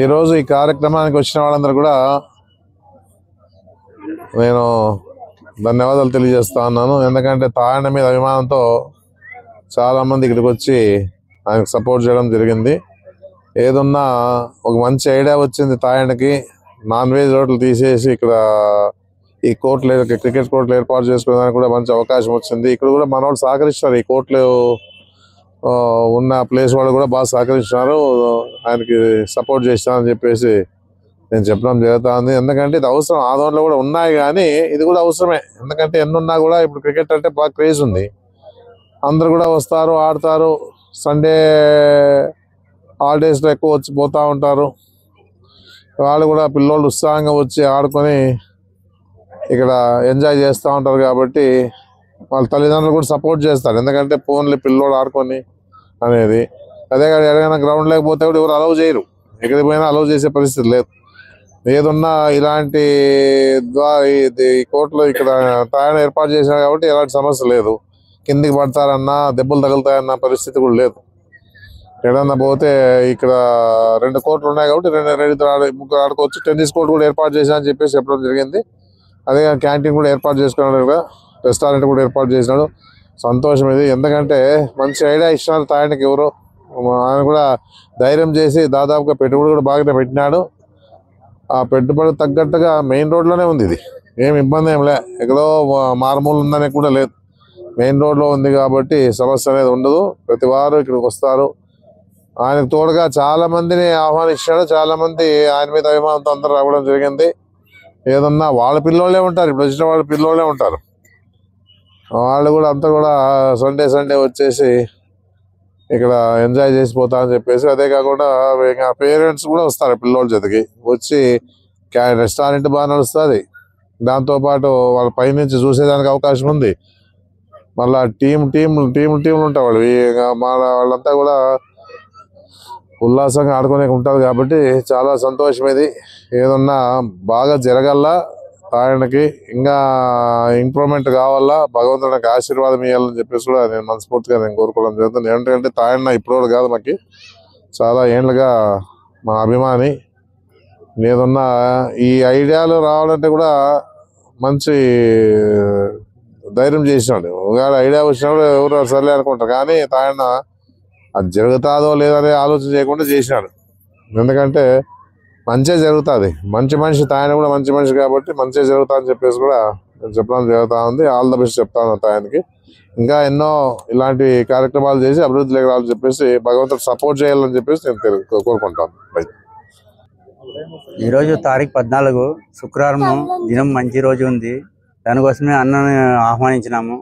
ఈ రోజు ఈ కార్యక్రమానికి వచ్చిన వాళ్ళందరూ కూడా నేను ధన్యవాదాలు తెలియజేస్తా ఉన్నాను. ఎందుకంటే తాయన మీద అభిమానంతో చాలా మంది ఇక్కడికి వచ్చి ఆయనకు సపోర్ట్ చేయడం జరిగింది. ఏదున్నా ఒక మంచి ఐడియా వచ్చింది తాయనకి. నాన్ వెజ్ రోడ్లు తీసేసి ఇక్కడ ఈ కోర్టులు క్రికెట్ కోర్టులు ఏర్పాటు చేసుకోవడానికి కూడా మంచి అవకాశం వచ్చింది. ఇక్కడ కూడా మన వాళ్ళు సహకరిస్తారు. ఈ కోర్టులు ఉన్న ప్లేస్ వాళ్ళు కూడా బాగా సహకరిస్తున్నారు. ఆయనకి సపోర్ట్ చేస్తానని చెప్పేసి నేను చెప్పడం జరుగుతుంది. ఎందుకంటే ఇది అవసరం. ఆదోళనలో కూడా ఉన్నాయి కానీ ఇది కూడా అవసరమే. ఎందుకంటే ఎన్నున్నా కూడా ఇప్పుడు క్రికెట్ అంటే బాగా క్రేజ్ ఉంది. అందరు కూడా వస్తారు, ఆడతారు. సండే హాలిడేస్లో ఎక్కువ వచ్చి పోతూ ఉంటారు. వాళ్ళు కూడా పిల్లోళ్ళు ఉత్సాహంగా వచ్చి ఆడుకొని ఇక్కడ ఎంజాయ్ చేస్తూ ఉంటారు. కాబట్టి వాళ్ళ తల్లిదండ్రులు కూడా సపోర్ట్ చేస్తారు. ఎందుకంటే ఫోన్లు పిల్లోడు ఆడుకొని అనేది. అదే కానీ ఎక్కడైనా గ్రౌండ్ లేకపోతే కూడా ఎవరు అలౌ చేయరు. ఎక్కడికి పోయినా అలౌ చేసే పరిస్థితి లేదు. ఏదున్నా ఇలాంటి ఈ కోర్టులో ఇక్కడ తాయన ఏర్పాటు చేసినారు కాబట్టి ఎలాంటి సమస్య లేదు. కిందికి పడతారన్నా దెబ్బలు తగులుతాయన్న పరిస్థితి కూడా లేదు. ఎక్కడన్నా పోతే ఇక్కడ 2 కోర్టులు ఉన్నాయి కాబట్టి 2 ముగ్గురు ఆడుకోవచ్చు. టెన్నిస్ కోర్టు కూడా ఏర్పాటు చేశానని చెప్పేసి చెప్పడం జరిగింది. అదే క్యాంటీన్ కూడా ఏర్పాటు చేసుకున్నాడు కదా, రెస్టారెంట్ కూడా ఏర్పాటు చేసినాడు. సంతోషం ఇది. ఎందుకంటే మంచి ఐడియా ఇచ్చినారు తాయనకి ఎవరో. ఆయన కూడా ధైర్యం చేసి దాదాపుగా పెట్టుబడి కూడా బాగానే పెట్టినాడు. ఆ పెట్టుబడి తగ్గట్టుగా మెయిన్ రోడ్లోనే ఉంది. ఇది ఏం ఇబ్బంది ఏం లే, ఎక్కడో మారుమూలు ఉందనే కూడా లేదు. మెయిన్ రోడ్లో ఉంది కాబట్టి సమస్య అనేది ఉండదు. ప్రతి వారు ఇక్కడికి వస్తారు. ఆయనకు తోడుగా చాలా మందిని ఆహ్వానించాడు. చాలా మంది ఆయన మీద అభిమానంతో అందరూ రావడం జరిగింది. ఏదన్నా వాళ్ళ పిల్లోళ్ళే ఉంటారు. ఇప్పుడు వచ్చిన వాళ్ళ పిల్లోళ్ళే ఉంటారు. వాళ్ళు కూడా అంతా కూడా సండే వచ్చేసి ఇక్కడ ఎంజాయ్ చేసిపోతా అని చెప్పేసి. అదే కాకుండా పేరెంట్స్ కూడా వస్తారు పిల్లోళ్ళ జతకి వచ్చి. రెస్టారెంట్ బాగా నడుస్తుంది. దాంతోపాటు వాళ్ళ పైనుంచి చూసేదానికి అవకాశం ఉంది. మళ్ళా టీంలు ఉంటాయి వాళ్ళు. వాళ్ళంతా కూడా ఉల్లాసంగా ఆడుకునే ఉంటారు కాబట్టి చాలా సంతోషం ఇది. ఏదన్నా బాగా జరగల్లా, ఆయనకి ఇంకా ఇంప్రూవ్మెంట్ కావాలా, భగవంతుడికి ఆశీర్వాదం ఇవ్వాలని చెప్పేసి కూడా నేను మనస్ఫూర్తిగా కోరుకోవడం జరుగుతుంది. ఏంటంటే తాయన ఇప్పుడు కాదు, మాకు చాలా ఏళ్ళుగా మా అభిమాని. ఏదన్నా ఈ ఐడియాలు రావాలంటే కూడా మంచి ధైర్యం చేసినాడు. ఒకవేళ ఐడియా వచ్చినప్పుడు ఎవరు సర్లే అనుకుంటారు కానీ తాయన అది జరుగుతుందో లేదనే ఆలోచన చేయకుండా చేసినాడు. ఎందుకంటే మంచిగా జరుగుతుంది. మంచి మనిషి తాయన కూడా మంచి మనిషి కాబట్టి మంచిగా జరుగుతా అని చెప్పేసి కూడా నేను చెప్పడం జరుగుతూ ఉంది. ఆల్ ద బెస్ట్ చెప్తాను తాయనకి. ఇంకా ఎన్నో ఇలాంటి కార్యక్రమాలు చేసి అభివృద్ధిలోకి రావాలని చెప్పేసి భగవంతుడు సపోర్ట్ చేయాలని చెప్పేసి నేను కోరుకుంటాను. ఈరోజు తారీఖు 14 శుక్రవారం దినం మంచి రోజు ఉంది. దానికోసమే అన్నని ఆహ్వానించినాము.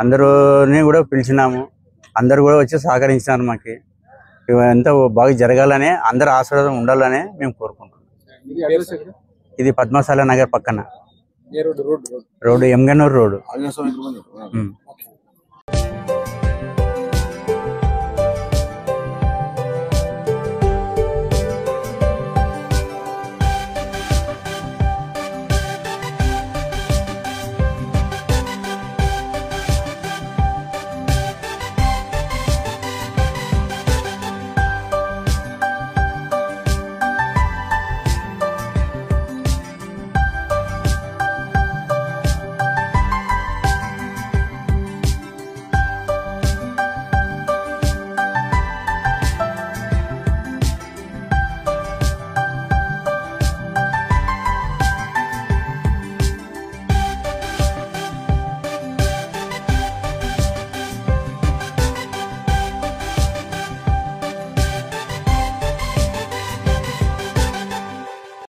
అందరూని కూడా పిలిచినాము. అందరు కూడా వచ్చి సహకరించినారు. మాకు ఎంత బాగా జరగాలనే, అందరు ఆశీర్వాదం ఉండాలనే మేము కోరుకుంటున్నాం. ఇది పద్మశాల నగర్ పక్కన రోడ్డు, ఎంగనూరు రోడ్డు.